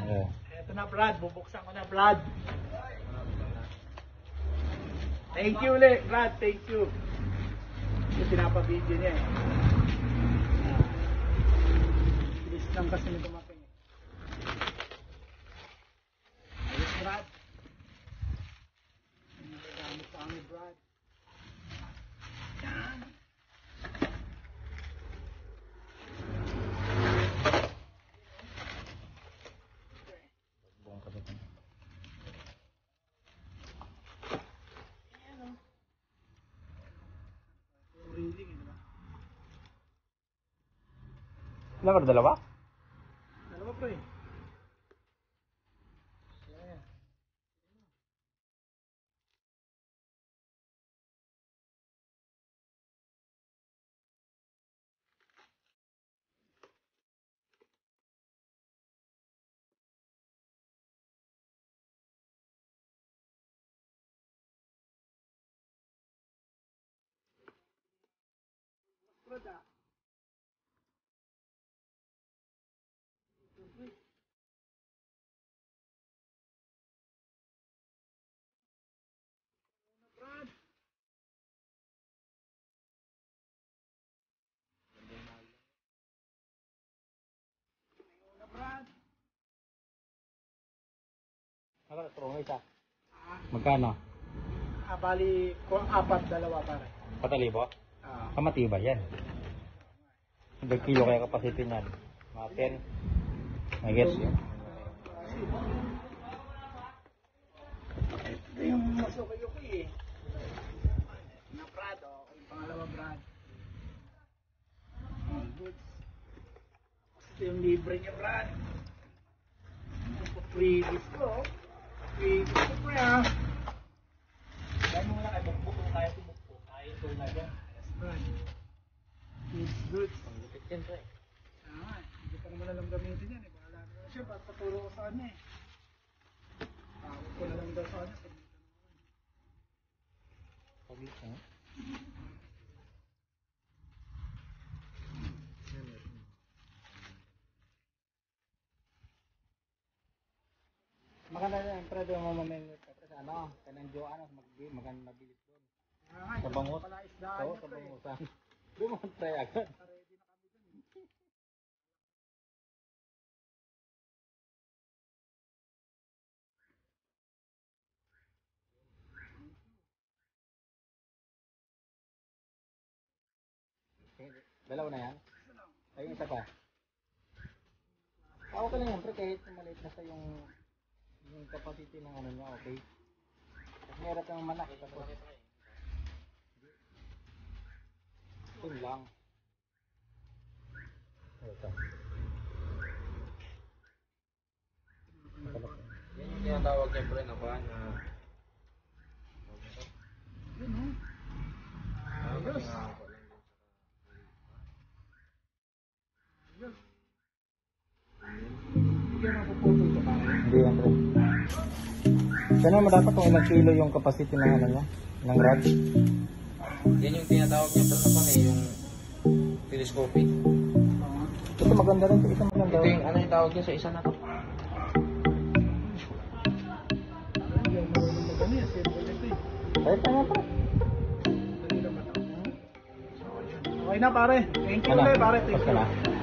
Ito na Brad, bubuksan ko na Brad. Thank you ulit Brad, thank you. Ito pinapa-video niya eh. Bilis lang kasi nito mating eh. Ayos Brad. Nagagamit sa amin Brad. Yan. Ilan ka dalawa? Dalawa pre. Brad. Nakakatulong isa. Magkano? Bali, apat, dalawa pare. Patalibo? Ah. Matibay yan. 100 kilo kaya capacity niyan. Mga 10. I guess. Ito yung masukay-ukay eh. Na Brad, oh. Yung pangalawa Brad. Goods. Ito yung libre niya Brad. Freebies ko. Freebies ko pre ha. Dahil mo lang ay bukbuk kung kaya bukbuk. Kaya ito na dyan. Yes Brad. Goods. Panglupit yan pre. Hindi pa naman alam gamitin yan eh. Bahala naman siya. Ba't paturo ko sa kanya eh. Tawag ko na lang daw sa kanya. Paglit ha? Maganda na yung pwede mo mamimit ka sa ano, kanang Joanna, maganda mabilis doon. Sa bangus. Oo, sa bangusan. Doon mo try agad. Dalawa na yan? Ay, isa pa. Okay lang yan, pre, kahit maliit na sa yung capacity ng ano niya, okay? Kasi meron kang manak, tapos ito lang. Ito. Yan yung tinatawag niya, pre, na ba? Yun o. Ayos. Hindi ka mapuputol ka pare. Hindi yan, pre. Sana mo dapat kung ilang kilo yung capacity ng ano niya, ng rod. Yan yung tinatawag niya, pre, na pa yung telescopic. Ito maganda rin, ito maganda rin. Ito yung, ano yung tawag niya sa isa na to? Hindi ako marunong mag-ano yan. Simple ito eh. Kahit na nga, pre. Okay na pare. Thank you ulit pare. Thank you.